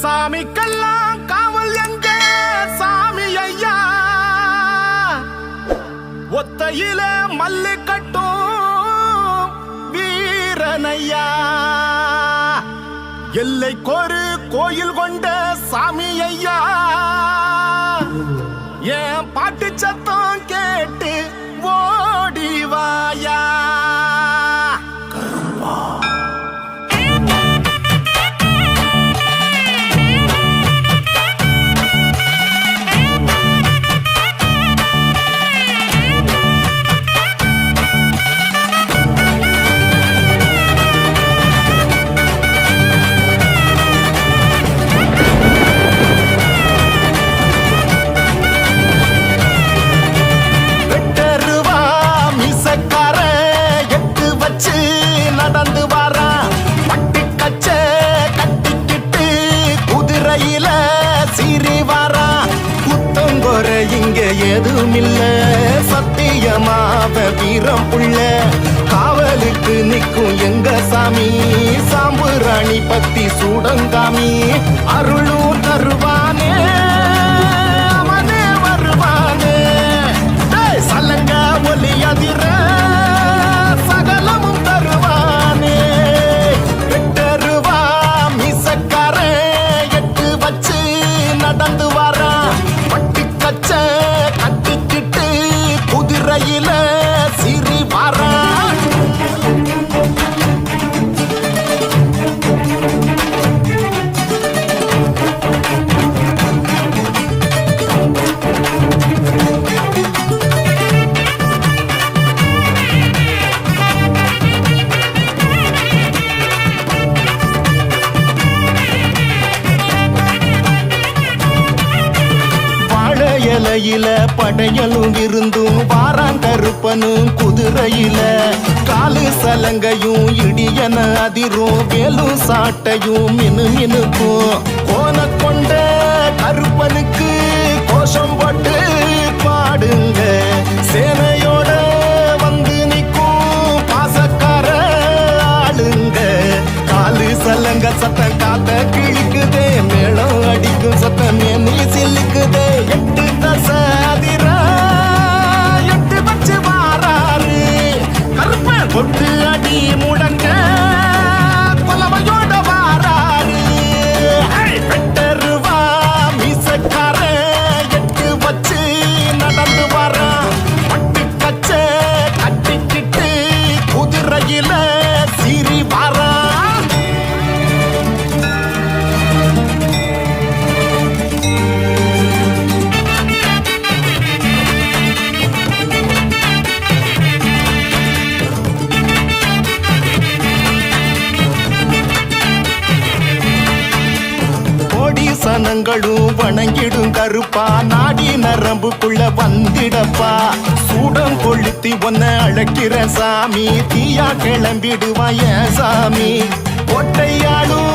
சாமிக்கெல்லாம் காவல் எங்க சாமி ஐயா, ஒத்தையில மல்லு கட்டும் வீரனையா, எல்லைக்கொரு கோயில் கொண்ட சாமி ஐயா, என் பாட்டு சத்தம் கேட்டு ஓடிவாயா. நடந்து வாரா பட்டு கச்ச கட்டிக்கிட்டு குதிரையில சீறி வாரா. குத்தங்கொர இங்க எதுவும் இல்ல, சத்தியமாவ வீரம் புள்ள. காவலுக்கு நிற்கும் எங்க சாமி, சாம்புராணி பத்தி சூடங்காமி. அருளும் தருவானே அவனே வருவானே, சலங்க ஒலி அதிர சகலமும் தருவானே. வெட்டருவா மீசக்கார எட்டு வச்சு நடந்து வாரா, பட்டு கச்ச கட்டிக்கிட்டு குதிரையில சீறி வாரா. இலையில படையலும் இருந்தும் வாராங்கருப்பனும் குதிரையில, காலு சலங்கையும் இடியன அதிரும் வேலும் சாட்டையும் மினு மினுக்கும். கோன கொண்ட கருப்பனுக்கு கோஷம் போட்டு பாடுங்க, சேனையோட வந்து நிற்கும் பாசக்கார ஆளுங்க. காலு சலங்க சத்தம் காத்த கிழிக்குதே, மேளம் அடிக்கும் சத்தம் நீ சில்லுக்குதே. எட்டு தசதிர எட்டு வச்சு வாராரு கருப்ப கொட்டு அடி முடங்க கொலவையோட வாராரு. வெட்டருவா மீசக்கார எட்டு வச்சு நடந்து வாரா, பட்டு கச்ச கட்டிக்கிட்டு குதிரையில சீறி வாரா. சனங்களும் வணங்கிடும் கருப்பா, நாடி நரம்புக்குள்ள வந்திடப்பா. சூடம் கொளுத்தி ஒன்ன அழைக்கிற சாமி, தீயா கிளம்பிடுவாய சாமி. ஒட்டையாடும்